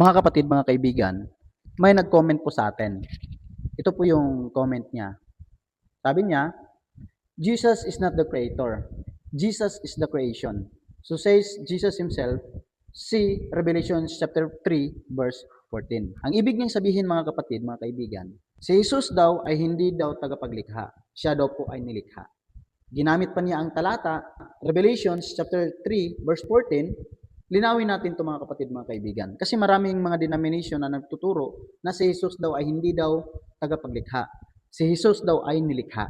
Mga kapatid, mga kaibigan, may nag-comment po sa atin. Ito po yung comment niya. Sabi niya, Jesus is not the creator. Jesus is the creation. So says Jesus himself, see Revelation chapter 3 verse 14. Ang ibig niyang sabihin mga kapatid, mga kaibigan, si Jesus daw ay hindi daw tagapaglikha. Siya daw po ay nilikha. Ginamit pa niya ang talata, Revelation chapter 3 verse 14. Linawin natin ito mga kapatid, mga kaibigan. Kasi maraming mga denomination na nagtuturo na si Jesus daw ay hindi daw tagapaglikha. Si Jesus daw ay nilikha.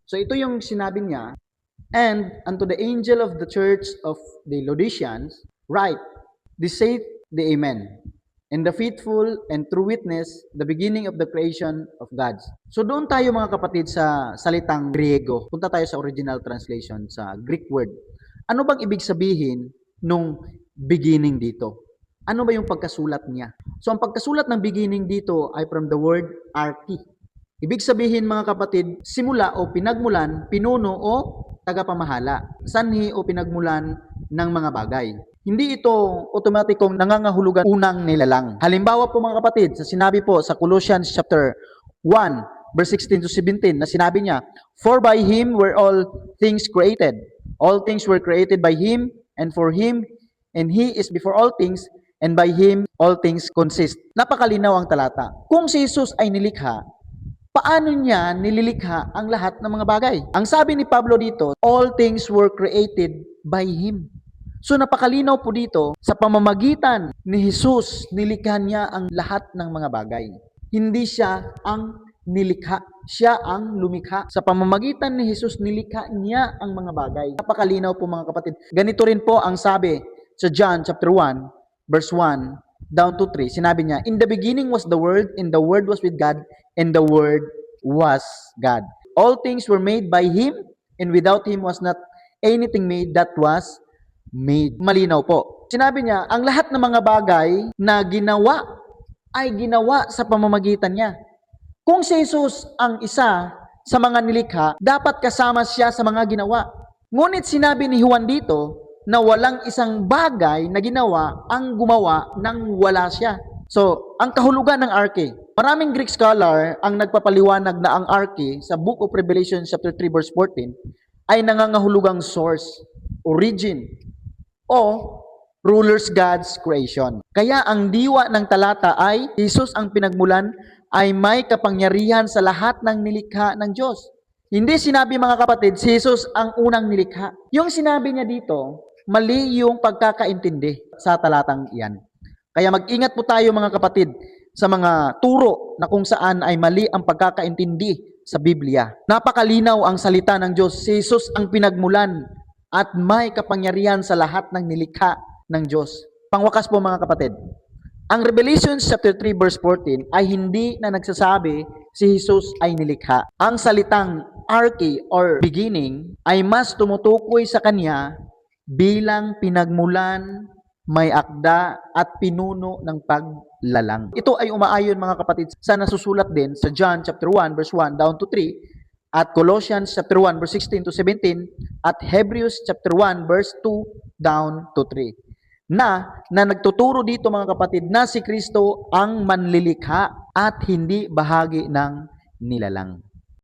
So ito yung sinabi niya, and unto the angel of the church of the Laodiceans, write, this saith the Amen, and the faithful and true witness, the beginning of the creation of God. So doon tayo mga kapatid sa salitang Griego. Punta tayo sa original translation, sa Greek word. Ano bang ibig sabihin nung beginning dito? Ano ba yung pagkasulat niya? So ang pagkasulat ng beginning dito ay from the word arche. Ibig sabihin mga kapatid, simula o pinagmulan, pinuno o tagapamahala, sanhi o pinagmulan ng mga bagay. Hindi ito otomatikong nangangahulugan unang nilalang. Halimbawa po mga kapatid, sa sinabi po sa Colossians chapter 1, verse 16 to 17, na sinabi niya, for by Him were all things created. All things were created by Him and for Him, and He is before all things, and by Him all things consist. Napakalinaw ang talata. Kung si Jesus ay nilikha, paano niya nililikha ang lahat ng mga bagay? Ang sabi ni Pablo dito, all things were created by Him. So napakalinaw po dito, sa pamamagitan ni Jesus, nilikha niya ang lahat ng mga bagay. Hindi siya ang nilikha, siya ang lumikha. Sa pamamagitan ni Jesus, nilikha niya ang mga bagay. Napakalinaw po mga kapatid. Ganito rin po ang sabi sa John chapter 1, verse 1, down to 3, sinabi niya, in the beginning was the Word, and the Word was with God, and the Word was God. All things were made by Him, and without Him was not anything made that was made. Malinaw po. Sinabi niya, ang lahat ng mga bagay na ginawa ay ginawa sa pamamagitan niya. Kung si Jesus ang isa sa mga nilikha, dapat kasama siya sa mga ginawa. Ngunit sinabi ni Juan dito, na walang isang bagay na ginawa ang gumawa nang wala siya. So, ang kahulugan ng arche. Maraming Greek scholar ang nagpapaliwanag na ang arche sa Book of Revelation chapter 3 verse 14 ay nangangahulugang source, origin, o ruler's God's creation. Kaya ang diwa ng talata ay Jesus ang pinagmulan ay may kapangyarihan sa lahat ng nilikha ng Diyos. Hindi sinabi mga kapatid, si Jesus ang unang nilikha. Yung sinabi niya dito, mali yung pagkakaintindi sa talatang iyan. Kaya mag-ingat po tayo mga kapatid sa mga turo na kung saan ay mali ang pagkakaintindi sa Biblia. Napakalinaw ang salita ng Diyos. Si Jesus ang pinagmulan at may kapangyarihan sa lahat ng nilikha ng Diyos. Pangwakas po mga kapatid, ang Revelation chapter 3 verse 14 ay hindi na nagsasabi si Jesus ay nilikha. Ang salitang arche or beginning ay mas tumutukoy sa kanya bilang pinagmulan, may akda at pinuno ng paglalang. Ito ay umaayon mga kapatid sa nasusulat din sa John chapter 1 verse 1 down to 3 at Colossians chapter 1 verse 16 to 17 at Hebrews chapter 1 verse 2 down to 3. Na nagtuturo dito mga kapatid na si Kristo ang manlilikha at hindi bahagi ng nilalang.